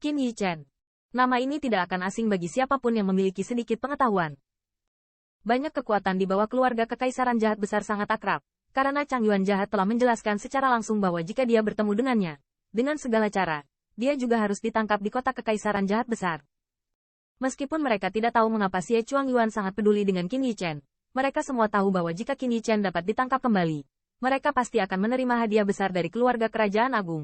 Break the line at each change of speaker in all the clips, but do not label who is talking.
Qin Yichen. Nama ini tidak akan asing bagi siapapun yang memiliki sedikit pengetahuan. Banyak kekuatan di bawah keluarga kekaisaran jahat besar sangat akrab, karena Chang Yuan jahat telah menjelaskan secara langsung bahwa jika dia bertemu dengannya, dengan segala cara, dia juga harus ditangkap di kota kekaisaran jahat besar. Meskipun mereka tidak tahu mengapa Xie Chuang Yuan sangat peduli dengan Qin Yichen, mereka semua tahu bahwa jika Qin Yichen dapat ditangkap kembali, mereka pasti akan menerima hadiah besar dari keluarga kerajaan agung.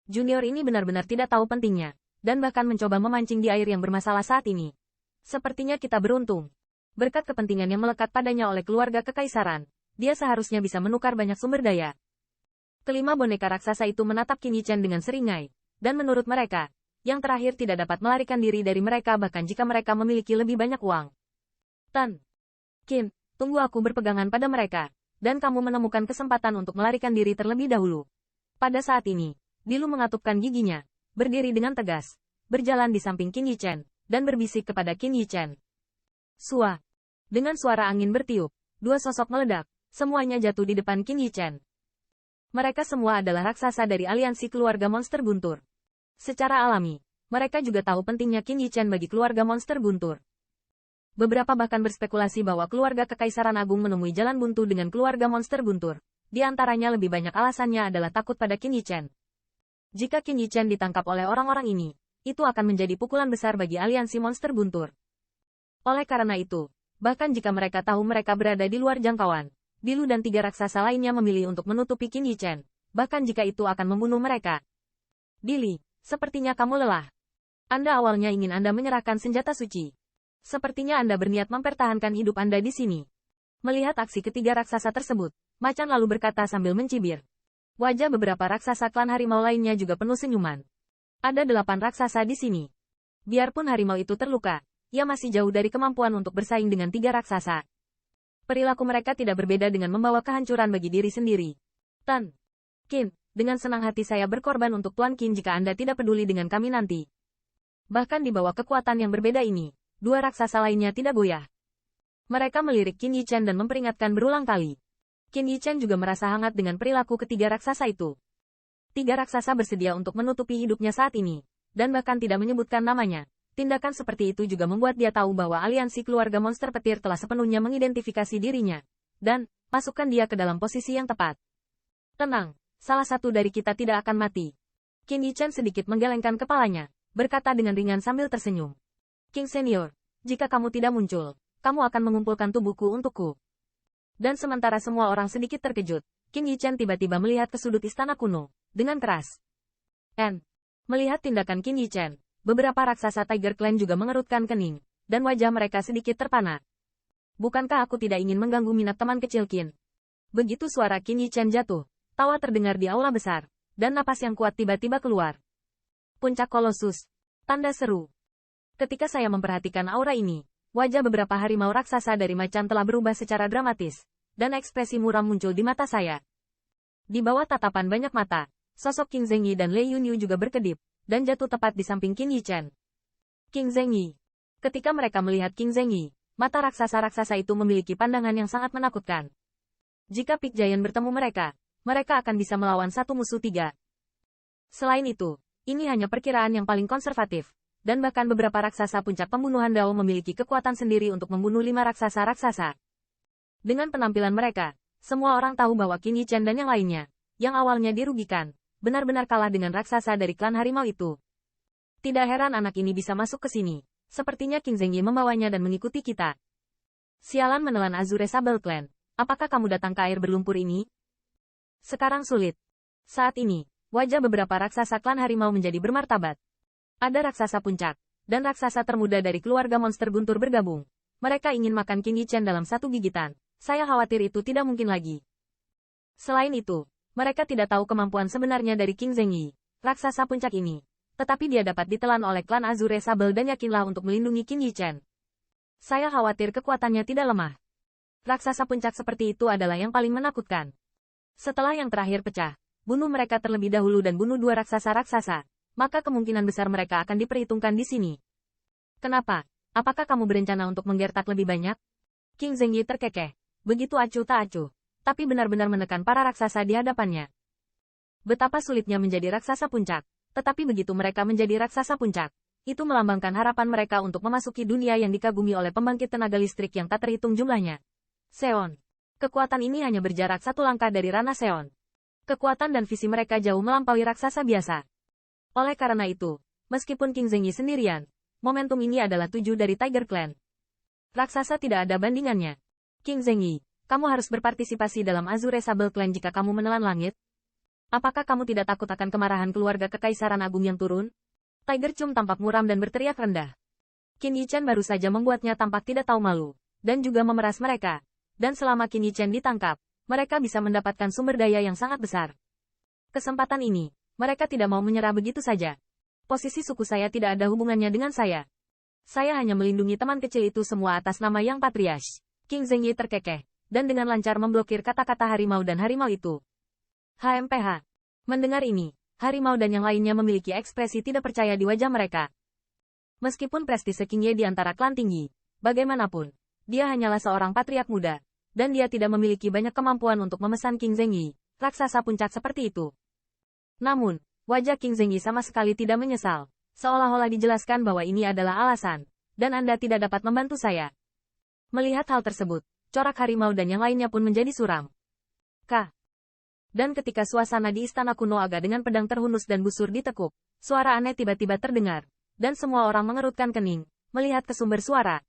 Junior ini benar-benar tidak tahu pentingnya, dan bahkan mencoba memancing di air yang bermasalah saat ini. Sepertinya kita beruntung. Berkat kepentingan yang melekat padanya oleh keluarga kekaisaran, dia seharusnya bisa menukar banyak sumber daya. Kelima boneka raksasa itu menatap Qin Yichen dengan seringai, dan menurut mereka, yang terakhir tidak dapat melarikan diri dari mereka bahkan jika mereka memiliki lebih banyak uang. Tan. Qin, tunggu aku berpegangan pada mereka, dan kamu menemukan kesempatan untuk melarikan diri terlebih dahulu. Pada saat ini, Dilu mengatupkan giginya, berdiri dengan tegas, berjalan di samping Qin Yichen, dan berbisik kepada Qin Yichen. Sua. Dengan suara angin bertiup, dua sosok meledak, semuanya jatuh di depan Qin Yichen. Mereka semua adalah raksasa dari aliansi keluarga monster guntur. Secara alami, mereka juga tahu pentingnya Qin Yichen bagi keluarga monster guntur. Beberapa bahkan berspekulasi bahwa keluarga kekaisaran agung menemui jalan buntu dengan keluarga monster guntur. Di antaranya lebih banyak alasannya adalah takut pada Qin Yichen. Jika Qin Yichen ditangkap oleh orang-orang ini, itu akan menjadi pukulan besar bagi aliansi monster guntur. Oleh karena itu, bahkan jika mereka tahu mereka berada di luar jangkauan, Dilu dan tiga raksasa lainnya memilih untuk menutupi Qin Yichen, bahkan jika itu akan membunuh mereka. Dili, sepertinya kamu lelah. Anda awalnya ingin Anda menyerahkan senjata suci. Sepertinya Anda berniat mempertahankan hidup Anda di sini. Melihat aksi ketiga raksasa tersebut, Macan lalu berkata sambil mencibir. Wajah beberapa raksasa klan harimau lainnya juga penuh senyuman. Ada 8 raksasa di sini. Biarpun harimau itu terluka, ia masih jauh dari kemampuan untuk bersaing dengan 3 raksasa. Perilaku mereka tidak berbeda dengan membawa kehancuran bagi diri sendiri. Tan. Qin, dengan senang hati saya berkorban untuk Tuan Qin jika Anda tidak peduli dengan kami nanti. Bahkan di bawah kekuatan yang berbeda ini, 2 raksasa lainnya tidak goyah. Mereka melirik Qin Yichen dan memperingatkan berulang kali. Qin Yichen juga merasa hangat dengan perilaku ketiga raksasa itu. 3 raksasa bersedia untuk menutupi hidupnya saat ini, dan bahkan tidak menyebutkan namanya. Tindakan seperti itu juga membuat dia tahu bahwa aliansi keluarga monster petir telah sepenuhnya mengidentifikasi dirinya, dan masukkan dia ke dalam posisi yang tepat. Tenang, salah satu dari kita tidak akan mati. Qin Yichen sedikit menggelengkan kepalanya, berkata dengan ringan sambil tersenyum. King Senior, jika kamu tidak muncul, kamu akan mengumpulkan tubuhku untukku. Dan sementara semua orang sedikit terkejut, Qin Yichen tiba-tiba melihat ke sudut istana kuno, dengan keras. Melihat tindakan Qin Yichen, beberapa raksasa Tiger Clan juga mengerutkan kening, dan wajah mereka sedikit terpana. Bukankah aku tidak ingin mengganggu minat teman kecil Qin? Begitu suara Qin Yichen jatuh, tawa terdengar di aula besar, dan napas yang kuat tiba-tiba keluar. Puncak Kolosus. Tanda seru. Ketika saya memperhatikan aura ini, wajah beberapa harimau raksasa dari macan telah berubah secara dramatis, dan ekspresi muram muncul di mata saya. Di bawah tatapan banyak mata, sosok King Zhengyi dan Lei Yunyu juga berkedip, dan jatuh tepat di samping Qin Yichen. King Zhengyi. Ketika mereka melihat King Zhengyi, mata raksasa-raksasa itu memiliki pandangan yang sangat menakutkan. Jika Peak Giant bertemu mereka akan bisa melawan satu musuh 3. Selain itu, ini hanya perkiraan yang paling konservatif. Dan bahkan beberapa raksasa puncak pembunuhan Dao memiliki kekuatan sendiri untuk membunuh 5 raksasa-raksasa. Dengan penampilan mereka, semua orang tahu bahwa Qin Yichen dan yang lainnya, yang awalnya dirugikan, benar-benar kalah dengan raksasa dari klan harimau itu. Tidak heran anak ini bisa masuk ke sini. Sepertinya King Zhengyi membawanya dan mengikuti kita. Sialan menelan Azure Sable Clan. Apakah kamu datang ke air berlumpur ini? Sekarang sulit. Saat ini, wajah beberapa raksasa klan harimau menjadi bermartabat. Ada raksasa puncak, dan raksasa termuda dari keluarga monster guntur bergabung. Mereka ingin makan Qin Yichen dalam satu gigitan. Saya khawatir itu tidak mungkin lagi. Selain itu, mereka tidak tahu kemampuan sebenarnya dari King Zhengyi, raksasa puncak ini. Tetapi dia dapat ditelan oleh klan Azure Sable dan yakinlah untuk melindungi Qin Yichen. Saya khawatir kekuatannya tidak lemah. Raksasa puncak seperti itu adalah yang paling menakutkan. Setelah yang terakhir pecah, bunuh mereka terlebih dahulu dan bunuh 2 raksasa-raksasa. Maka kemungkinan besar mereka akan diperhitungkan di sini. Kenapa? Apakah kamu berencana untuk menggertak lebih banyak? King Zhengyi terkekeh. Begitu acuh tak acuh. Tapi benar-benar menekan para raksasa di hadapannya. Betapa sulitnya menjadi raksasa puncak. Tetapi begitu mereka menjadi raksasa puncak, itu melambangkan harapan mereka untuk memasuki dunia yang dikagumi oleh pembangkit tenaga listrik yang tak terhitung jumlahnya. Seon. Kekuatan ini hanya berjarak satu langkah dari ranah Seon. Kekuatan dan visi mereka jauh melampaui raksasa biasa. Oleh karena itu, meskipun King Zengyi sendirian, momentum ini adalah 7 dari Tiger Clan. Raksasa tidak ada bandingannya. King Zengyi, kamu harus berpartisipasi dalam Azure Sable Clan jika kamu menelan langit. Apakah kamu tidak takut akan kemarahan keluarga Kekaisaran Agung yang turun? Tiger Chum tampak muram dan berteriak rendah. Qin Yichan baru saja membuatnya tampak tidak tahu malu, dan juga memeras mereka. Dan selama Qin Yichan ditangkap, mereka bisa mendapatkan sumber daya yang sangat besar. Kesempatan ini, mereka tidak mau menyerah begitu saja. Posisi suku saya tidak ada hubungannya dengan saya. Saya hanya melindungi teman kecil itu semua atas nama Yang Patriarch. King Zengyi terkekeh, dan dengan lancar memblokir kata-kata harimau dan harimau itu. HMPH. Mendengar ini, harimau dan yang lainnya memiliki ekspresi tidak percaya di wajah mereka. Meskipun prestise King Ye di antara klan tinggi, bagaimanapun, dia hanyalah seorang patriark muda, dan dia tidak memiliki banyak kemampuan untuk memesan King Zengyi, raksasa puncak seperti itu. Namun, wajah King Zengyi sama sekali tidak menyesal, seolah-olah dijelaskan bahwa ini adalah alasan, dan Anda tidak dapat membantu saya. Melihat hal tersebut, corak harimau dan yang lainnya pun menjadi suram. Dan ketika suasana di istana kuno Aga dengan pedang terhunus dan busur ditekuk, suara aneh tiba-tiba terdengar, dan semua orang mengerutkan kening, melihat ke sumber suara.